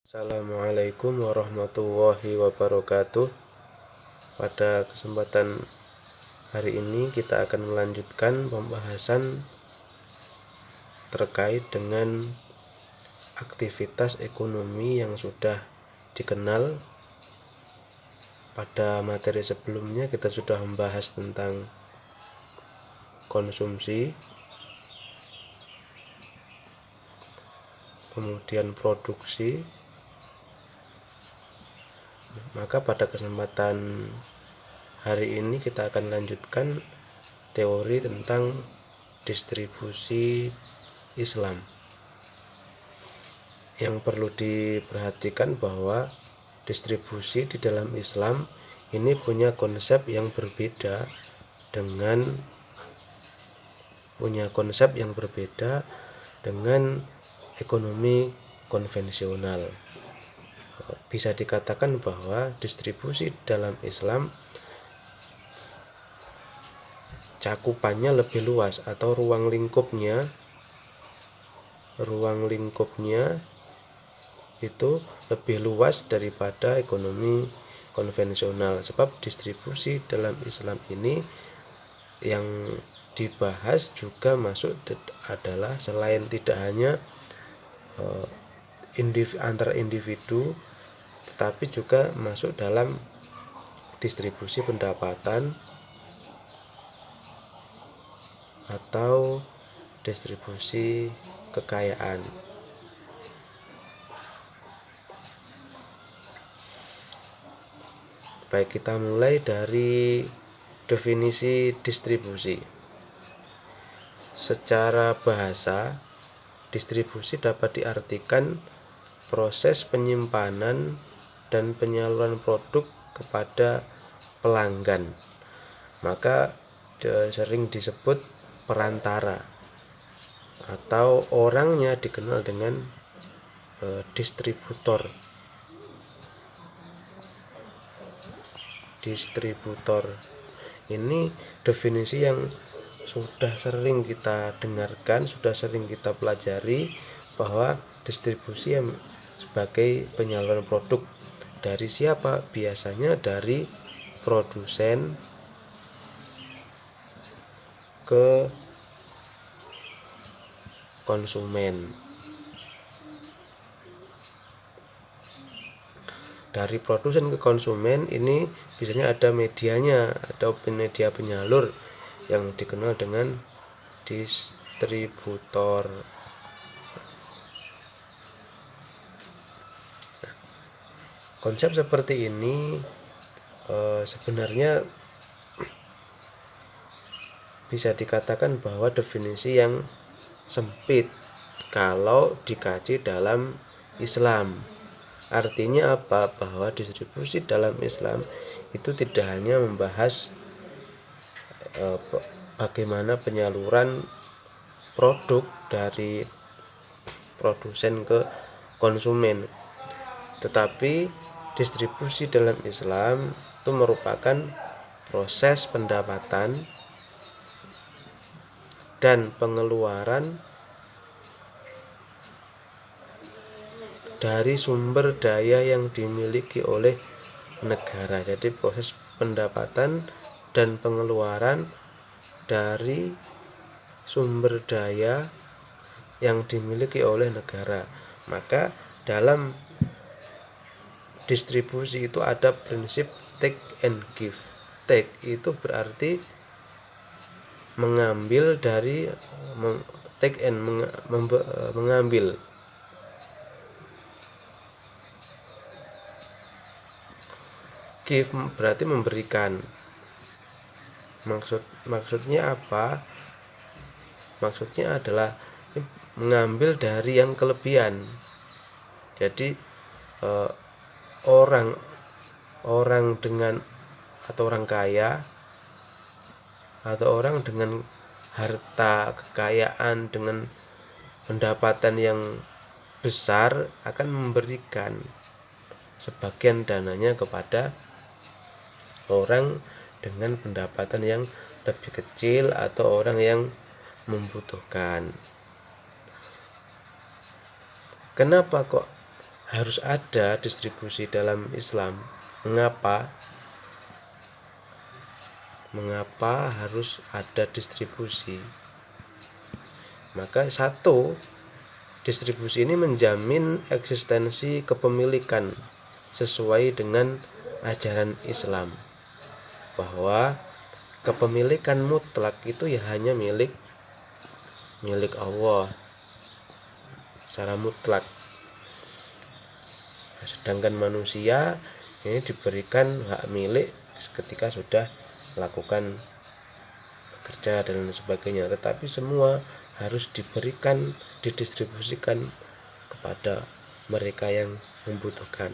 Assalamualaikum warahmatullahi wabarakatuh. Pada kesempatan hari ini kita akan melanjutkan pembahasan terkait dengan aktivitas ekonomi yang sudah dikenal. Pada materi sebelumnya kita sudah membahas tentang konsumsi, kemudian produksi. Maka pada kesempatan hari ini kita akan lanjutkan teori tentang distribusi Islam. Yang perlu diperhatikan bahwa distribusi di dalam Islam ini punya konsep yang berbeda dengan ekonomi konvensional. Bisa dikatakan bahwa distribusi dalam Islam cakupannya lebih luas, atau ruang lingkupnya itu lebih luas daripada ekonomi konvensional. Sebab distribusi dalam Islam ini yang dibahas juga masuk adalah selain tidak hanya antar individu, tetapi juga masuk dalam distribusi pendapatan atau distribusi kekayaan. Baik, kita mulai dari definisi distribusi. Secara bahasa, distribusi dapat diartikan proses penyimpanan dan penyaluran produk kepada pelanggan. Maka sering disebut perantara, atau orangnya dikenal dengan distributor. Ini definisi yang sudah sering kita dengarkan, sudah sering kita pelajari, bahwa distribusi sebagai penyaluran produk dari siapa? Biasanya dari produsen ke konsumen. Dari produsen ke konsumen ini biasanya ada medianya, ada media penyalur yang dikenal dengan distributor. Konsep seperti ini sebenarnya bisa dikatakan bahwa definisi yang sempit kalau dikaji dalam Islam. Artinya apa? Bahwa distribusi dalam Islam itu tidak hanya membahas bagaimana penyaluran produk dari produsen ke konsumen, tetapi distribusi dalam Islam itu merupakan proses pendapatan dan pengeluaran dari sumber daya yang dimiliki oleh negara. Jadi proses pendapatan dan pengeluaran dari sumber daya yang dimiliki oleh negara. Maka dalam distribusi itu ada prinsip take and give. Take itu berarti mengambil dari, take and mengambil. Give berarti memberikan. Maksudnya apa? Maksudnya adalah mengambil dari yang kelebihan. Jadi orang dengan, atau orang kaya, atau orang dengan harta kekayaan, dengan pendapatan yang besar akan memberikan sebagian dananya kepada orang dengan pendapatan yang lebih kecil atau orang yang membutuhkan. Kenapa kok harus ada distribusi dalam Islam. Mengapa? Mengapa harus ada distribusi? Maka satu, distribusi ini menjamin eksistensi kepemilikan sesuai dengan ajaran Islam, bahwa kepemilikan mutlak itu ya hanya milik Allah secara mutlak. Sedangkan manusia ini diberikan hak milik ketika sudah melakukan kerja dan sebagainya, tetapi semua harus didistribusikan kepada mereka yang membutuhkan.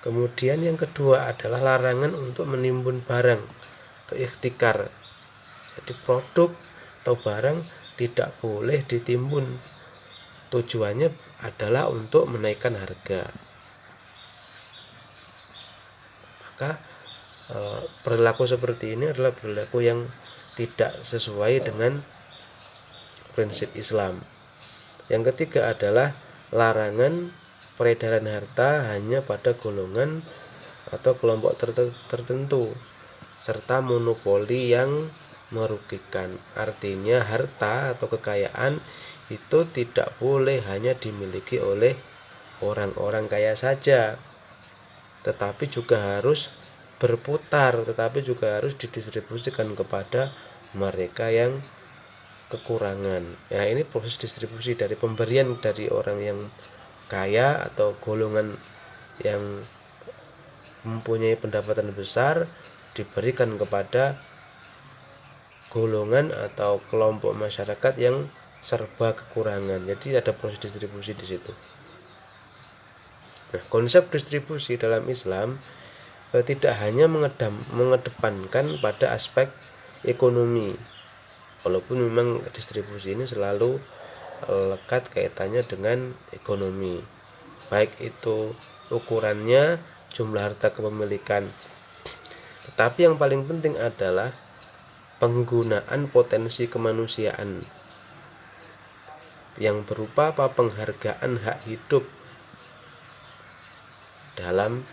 Kemudian yang kedua adalah larangan untuk menimbun barang atau ikhtikar. Jadi produk atau barang tidak boleh ditimbun. Tujuannya adalah untuk menaikkan harga. Maka perilaku seperti ini adalah perilaku yang tidak sesuai dengan prinsip Islam. Yang ketiga adalah larangan peredaran harta hanya pada golongan atau kelompok tertentu serta monopoli yang merugikan. Artinya harta atau kekayaan itu tidak boleh hanya dimiliki oleh orang-orang kaya saja, tetapi juga harus berputar, tetapi juga harus didistribusikan kepada mereka yang kekurangan. Ya, ini proses distribusi dari pemberian dari orang yang kaya atau golongan yang mempunyai pendapatan besar diberikan kepada golongan atau kelompok masyarakat yang serba kekurangan. Jadi ada proses distribusi di situ. Nah, konsep distribusi dalam Islam tidak hanya mengedepankan pada aspek ekonomi, walaupun memang distribusi ini selalu lekat kaitannya dengan ekonomi, baik itu ukurannya, jumlah harta kepemilikan. Tetapi yang paling penting adalah penggunaan potensi kemanusiaan yang berupa penghargaan hak hidup dalam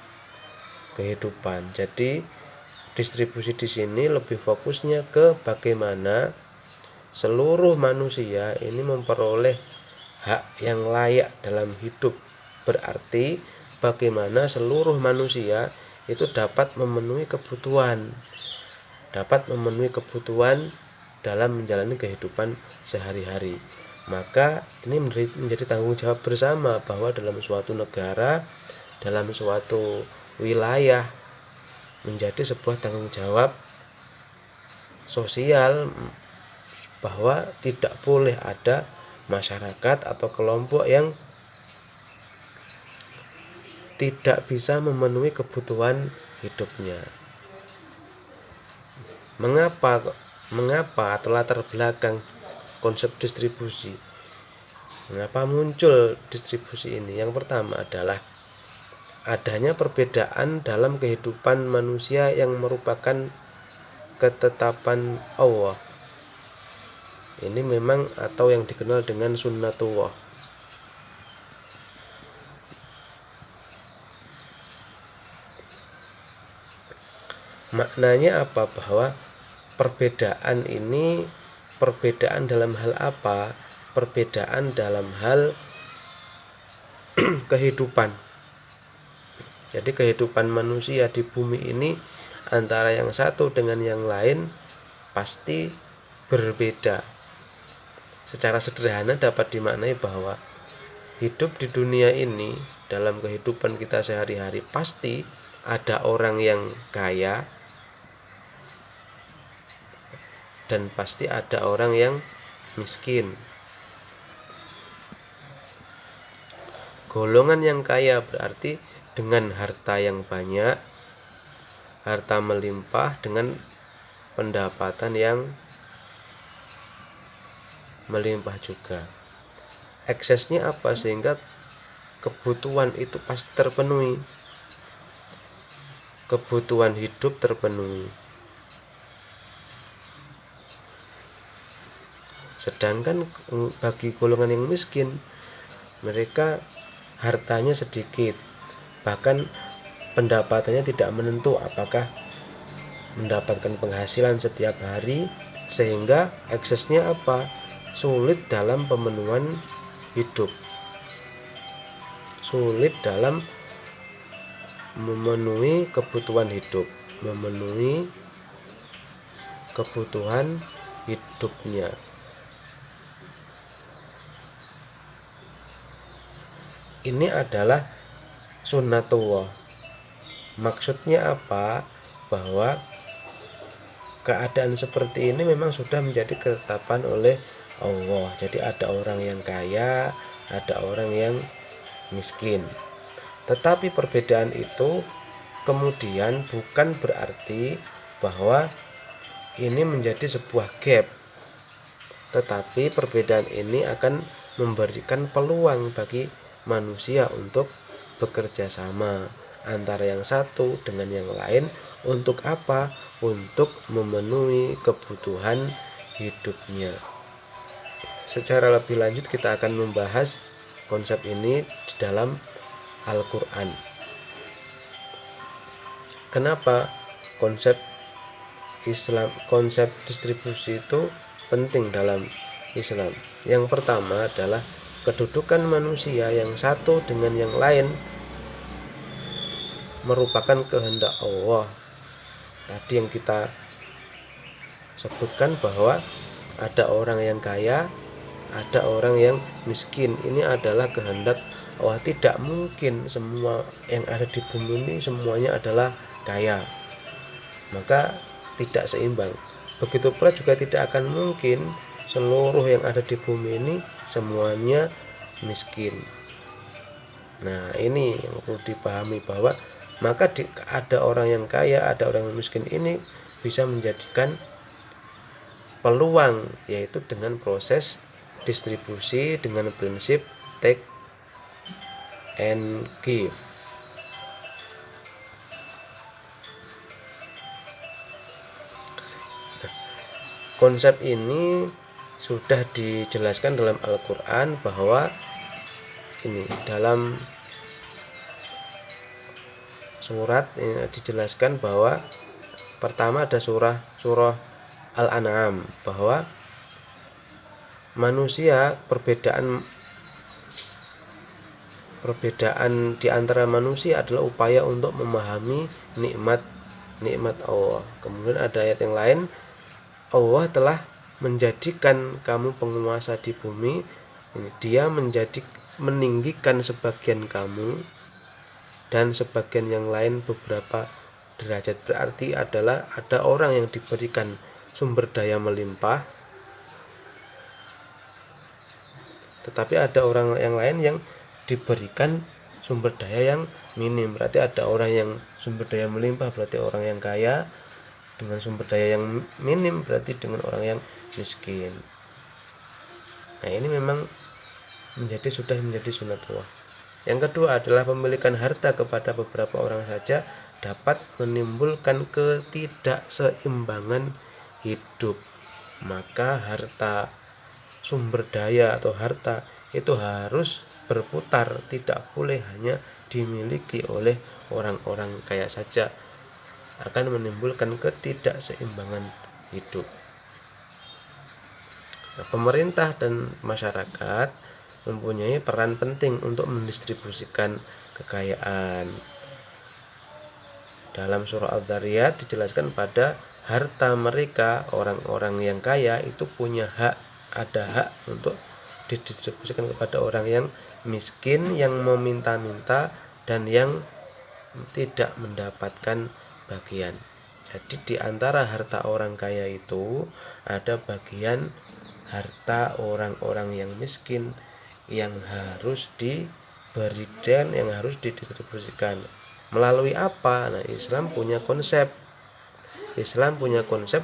kehidupan. Jadi distribusi di sini lebih fokusnya ke bagaimana seluruh manusia ini memperoleh hak yang layak dalam hidup. Berarti bagaimana seluruh manusia itu dapat memenuhi kebutuhan dalam menjalani kehidupan sehari-hari. Maka ini menjadi tanggung jawab bersama bahwa dalam suatu negara, dalam suatu wilayah, menjadi sebuah tanggung jawab sosial bahwa tidak boleh ada masyarakat atau kelompok yang tidak bisa memenuhi kebutuhan hidupnya. Mengapa latar belakang konsep distribusi? Mengapa muncul distribusi ini? Yang pertama adalah adanya perbedaan dalam kehidupan manusia yang merupakan ketetapan Allah. Ini memang atau yang dikenal dengan sunnatullah. Maknanya apa? Bahwa perbedaan ini perbedaan dalam hal apa? Perbedaan dalam hal kehidupan. Jadi kehidupan manusia di bumi ini antara yang satu dengan yang lain pasti berbeda. Secara sederhana dapat dimaknai bahwa hidup di dunia ini, dalam kehidupan kita sehari-hari, pasti ada orang yang kaya dan pasti ada orang yang miskin. Golongan yang kaya berarti dengan harta yang banyak, harta melimpah, dengan pendapatan yang melimpah juga. Eksesnya apa? Sehingga kebutuhan itu pasti terpenuhi, kebutuhan hidup terpenuhi. Sedangkan bagi golongan yang miskin, mereka hartanya sedikit, bahkan pendapatannya tidak menentu, apakah mendapatkan penghasilan setiap hari, sehingga aksesnya apa? Sulit dalam pemenuhan hidup, sulit dalam memenuhi kebutuhan hidup, memenuhi kebutuhan hidupnya. Ini adalah sunnatullah. Maksudnya apa? Bahwa keadaan seperti ini memang sudah menjadi ketetapan oleh Allah. Jadi ada orang yang kaya, ada orang yang miskin. Tetapi perbedaan itu kemudian bukan berarti bahwa ini menjadi sebuah gap, tetapi perbedaan ini akan memberikan peluang bagi manusia untuk bekerja sama antara yang satu dengan yang lain. Untuk apa? Untuk memenuhi kebutuhan hidupnya. Secara lebih lanjut kita akan membahas konsep ini di dalam Al-Quran. Kenapa konsep Islam, konsep distribusi itu penting dalam Islam? Yang pertama adalah kedudukan manusia yang satu dengan yang lain merupakan kehendak Allah. Tadi yang kita sebutkan bahwa ada orang yang kaya, ada orang yang miskin. Ini adalah kehendak Allah. Tidak mungkin semua yang ada di bumi ini semuanya adalah kaya, maka tidak seimbang. Begitu pula juga tidak akan mungkin seluruh yang ada di bumi ini semuanya miskin. Nah, ini yang perlu dipahami, bahwa maka ada orang yang kaya, ada orang yang miskin, ini bisa menjadikan peluang, yaitu dengan proses distribusi dengan prinsip take and give. Konsep ini sudah dijelaskan dalam Al-Quran, bahwa ini dalam surat ini dijelaskan bahwa pertama ada surah Al-An'am, bahwa manusia, perbedaan di antara manusia adalah upaya untuk memahami nikmat Allah. Kemudian ada ayat yang lain, Allah telah menjadikan kamu penguasa di bumi. Dia meninggikan sebagian kamu dan sebagian yang lain beberapa derajat. Berarti adalah ada orang yang diberikan sumber daya melimpah, tetapi ada orang yang lain yang diberikan sumber daya yang minim. Berarti ada orang yang sumber daya melimpah, berarti orang yang kaya, dengan sumber daya yang minim berarti dengan orang yang miskin. Nah, ini memang sudah menjadi sunatullah. Yang kedua adalah pemilikan harta kepada beberapa orang saja dapat menimbulkan ketidakseimbangan hidup. Maka harta, sumber daya atau harta itu harus berputar, tidak boleh hanya dimiliki oleh orang-orang kaya saja, akan menimbulkan ketidakseimbangan hidup. Nah, pemerintah dan masyarakat mempunyai peran penting untuk mendistribusikan kekayaan. Dalam surah Adz-Dzariyat dijelaskan pada harta mereka, orang-orang yang kaya itu punya hak, ada hak untuk didistribusikan kepada orang yang miskin, yang meminta-minta, dan yang tidak mendapatkan bagian. Jadi di antara harta orang kaya itu ada bagian harta orang-orang yang miskin yang harus diberi dan yang harus didistribusikan. Melalui apa? Nah, Islam punya konsep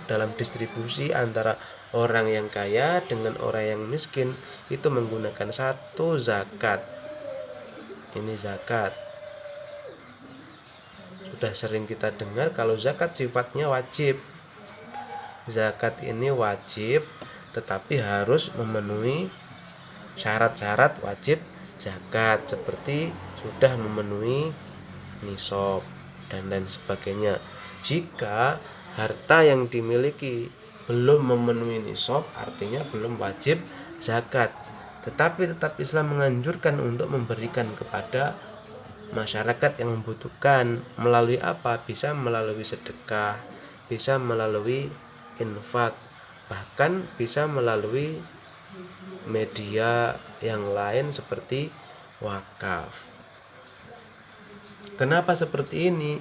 dalam distribusi antara orang yang kaya dengan orang yang miskin itu menggunakan satu zakat. Ini zakat. Sudah sering kita dengar kalau zakat sifatnya wajib. Zakat ini wajib, tetapi harus memenuhi syarat-syarat wajib zakat seperti sudah memenuhi nisab dan lain sebagainya. Jika harta yang dimiliki belum memenuhi nisab, artinya belum wajib zakat. Tetapi tetap Islam menganjurkan untuk memberikan kepada masyarakat yang membutuhkan. Melalui apa? Bisa melalui sedekah, bisa melalui infak, bahkan bisa melalui media yang lain seperti wakaf. Kenapa seperti ini?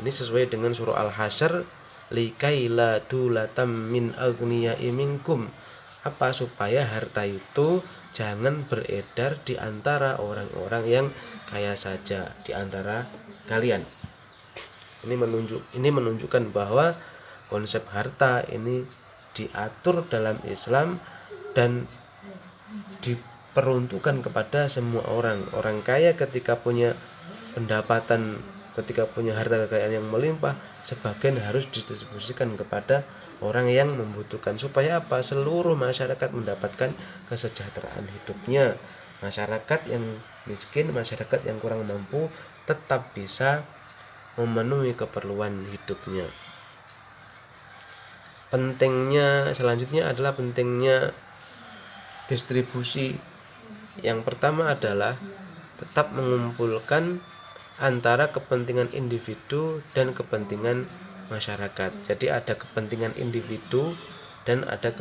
Ini sesuai dengan surah Al-Hasyr, likaila dulatam min aghniyai minkum. Apa? Supaya harta itu jangan beredar di antara orang-orang yang kaya saja di antara kalian. Ini menunjukkan bahwa konsep harta ini diatur dalam Islam dan diperuntukkan kepada semua orang. Orang kaya ketika punya pendapatan, ketika punya harta kekayaan yang melimpah, sebagian harus didistribusikan kepada orang yang membutuhkan. Supaya apa? Seluruh masyarakat mendapatkan kesejahteraan hidupnya. Masyarakat yang miskin, masyarakat yang kurang mampu tetap bisa memenuhi keperluan hidupnya. Selanjutnya adalah pentingnya distribusi. Yang pertama adalah tetap mengumpulkan antara kepentingan individu dan kepentingan masyarakat. Jadi ada kepentingan individu dan ada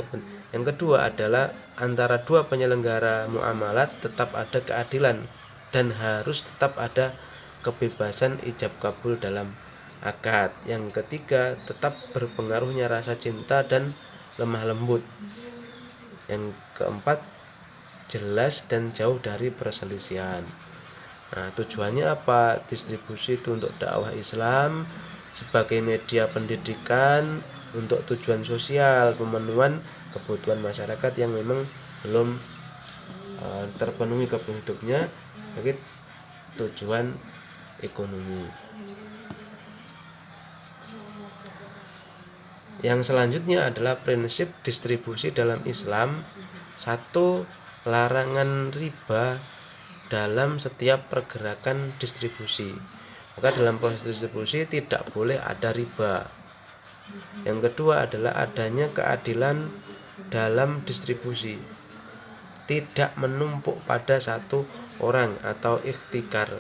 yang kedua adalah antara dua penyelenggara muamalat tetap ada keadilan dan harus tetap ada kebebasan ijab kabul dalam akad. Yang ketiga, tetap berpengaruhnya rasa cinta dan lemah lembut. Yang keempat, jelas dan jauh dari perselisihan. Nah, tujuannya apa? Distribusi itu untuk dakwah Islam sebagai media pendidikan, untuk tujuan sosial, pemenuhan kebutuhan masyarakat yang memang belum terpenuhi kebutuhan hidupnya, bagi tujuan ekonomi. Yang selanjutnya adalah prinsip distribusi dalam Islam. 1. Larangan riba dalam setiap pergerakan distribusi. Maka dalam proses distribusi tidak boleh ada riba. Yang kedua adalah adanya keadilan dalam distribusi, tidak menumpuk pada satu orang atau ikhtikar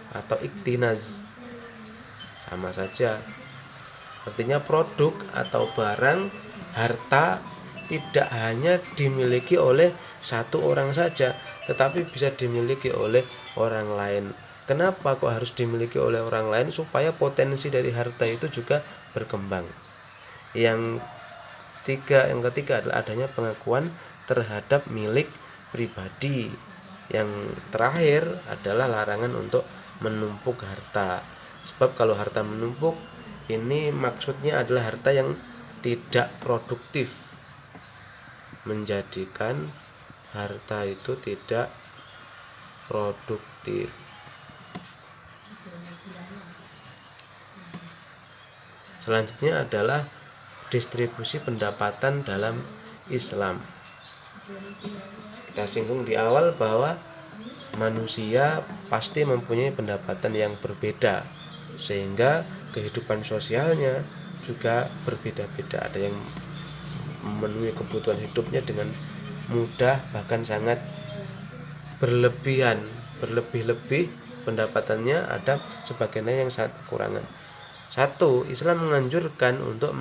atau iktinaz, sama saja. Artinya produk atau barang, harta tidak hanya dimiliki oleh satu orang saja, tetapi bisa dimiliki oleh orang lain. Kenapa kok harus dimiliki oleh orang lain? Supaya potensi dari harta itu juga berkembang. Yang ketiga adalah adanya pengakuan terhadap milik pribadi. Yang terakhir adalah larangan untuk menumpuk harta. Sebab kalau harta menumpuk, ini maksudnya adalah harta yang tidak produktif, menjadikan harta itu tidak produktif. Selanjutnya adalah distribusi pendapatan dalam Islam. Kita singgung di awal bahwa manusia pasti mempunyai pendapatan yang berbeda, sehingga kehidupan sosialnya juga berbeda-beda. Ada yang memenuhi kebutuhan hidupnya dengan mudah, bahkan sangat berlebih-lebih pendapatannya. Ada sebagian yang sangat kekurangan. 1. Islam menganjurkan untuk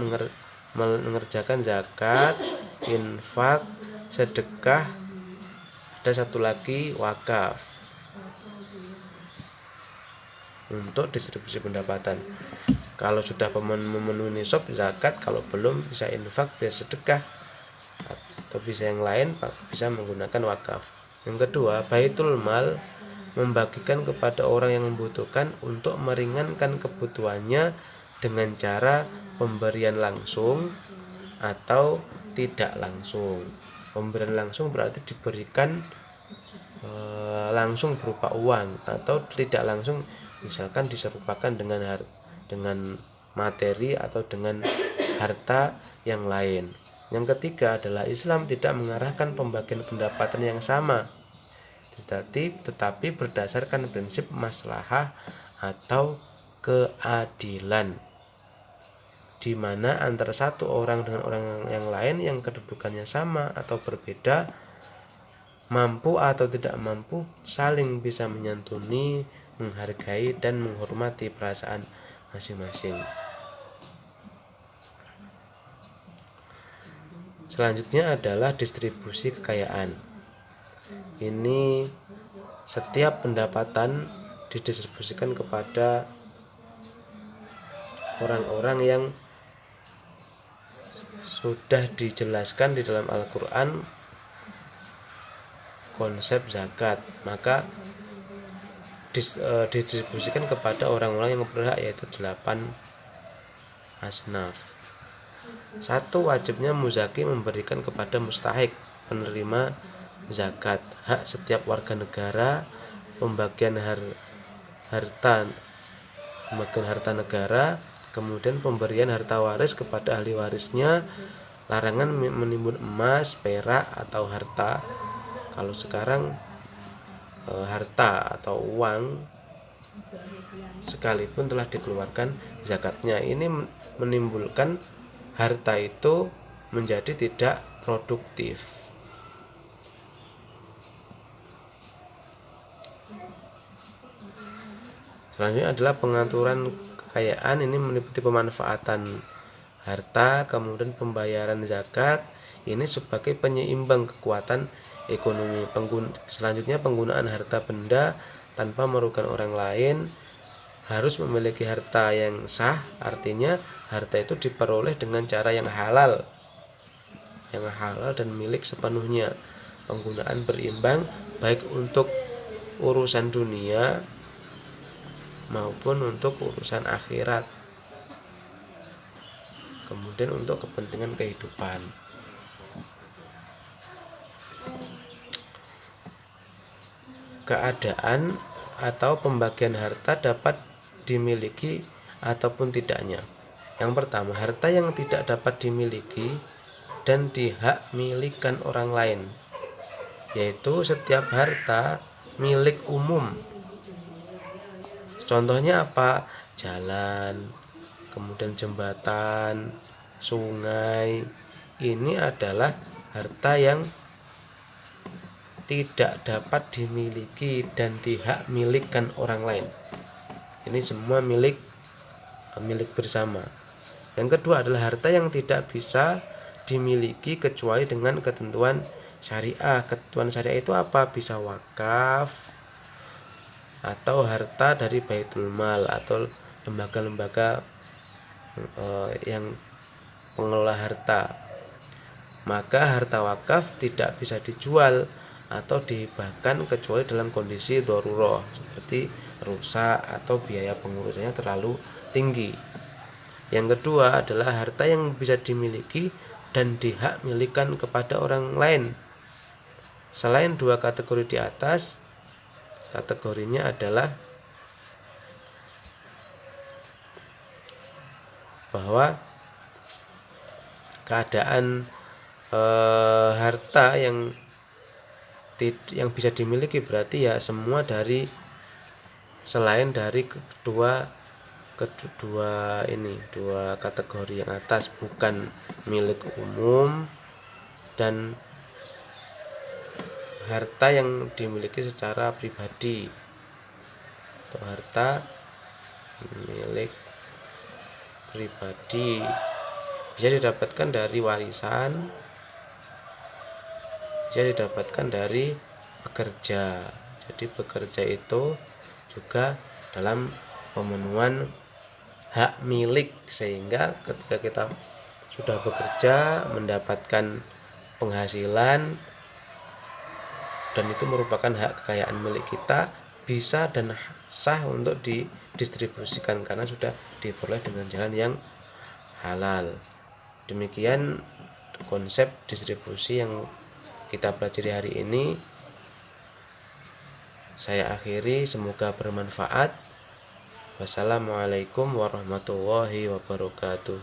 mengerjakan zakat, infak, sedekah. Ada satu lagi, wakaf, untuk distribusi pendapatan. Kalau sudah memenuhi nisab, zakat. Kalau belum, bisa infak, bisa sedekah, atau bisa yang lain, bisa menggunakan wakaf. Yang kedua, baitul mal, membagikan kepada orang yang membutuhkan untuk meringankan kebutuhannya dengan cara pemberian langsung atau tidak langsung. Pemberian langsung berarti diberikan langsung berupa uang, atau tidak langsung misalkan diserupakan dengan materi atau dengan harta yang lain. Yang ketiga adalah Islam tidak mengarahkan pembagian pendapatan yang sama, tetapi berdasarkan prinsip maslahah atau keadilan, di mana antara satu orang dengan orang yang lain yang kedudukannya sama atau berbeda, mampu atau tidak mampu, saling bisa menyantuni, menghargai, dan menghormati perasaan masing-masing. Selanjutnya adalah distribusi kekayaan. Ini setiap pendapatan didistribusikan kepada orang-orang yang sudah dijelaskan di dalam Al-Quran konsep zakat, maka didistribusikan kepada orang-orang yang berhak, yaitu 8 asnaf. 1. Wajibnya muzaki memberikan kepada mustahik penerima zakat, hak setiap warga negara, pembagian harta negara, kemudian pemberian harta waris kepada ahli warisnya, larangan menimbun emas, perak, atau harta. Kalau sekarang harta atau uang sekalipun telah dikeluarkan zakatnya, ini menimbulkan harta itu menjadi tidak produktif. Selanjutnya adalah pengaturan kekayaan. Ini meliputi pemanfaatan harta, kemudian pembayaran zakat, ini sebagai penyeimbang kekuatan ekonomi. Selanjutnya penggunaan harta benda tanpa merugikan orang lain, harus memiliki harta yang sah, artinya harta itu diperoleh dengan cara yang halal dan milik sepenuhnya. Penggunaan berimbang baik untuk urusan dunia maupun untuk urusan akhirat, kemudian untuk kepentingan kehidupan. Keadaan atau pembagian harta dapat dimiliki ataupun tidaknya. Yang pertama, harta yang tidak dapat dimiliki dan dihak milikan orang lain, yaitu setiap harta milik umum. Contohnya apa? Jalan, kemudian jembatan, sungai. Ini adalah harta yang tidak dapat dimiliki dan dihak milikkan orang lain. Ini semua milik bersama. Yang kedua adalah harta yang tidak bisa dimiliki kecuali dengan ketentuan syariah. Ketentuan syariah itu apa? Bisa wakaf atau harta dari Baitul Mal atau lembaga-lembaga yang pengelola harta. Maka harta wakaf tidak bisa dijual atau dihibahkan kecuali dalam kondisi darurat, seperti rusak atau biaya pengurusannya terlalu tinggi. Yang kedua adalah harta yang bisa dimiliki dan dihak milikan kepada orang lain. Selain dua kategori di atas, kategorinya adalah bahwa keadaan harta yang bisa dimiliki berarti ya semua dari selain dari dua kategori yang atas, bukan milik umum dan harta yang dimiliki secara pribadi atau harta milik pribadi bisa didapatkan dari warisan, bisa didapatkan dari bekerja. Jadi bekerja itu juga dalam pemenuhan hak milik, sehingga ketika kita sudah bekerja mendapatkan penghasilan dan itu merupakan hak kekayaan milik kita, bisa dan sah untuk didistribusikan karena sudah diperoleh dengan jalan yang halal. Demikian konsep distribusi yang kita pelajari hari ini. Saya akhiri, semoga bermanfaat. Wassalamualaikum warahmatullahi wabarakatuh.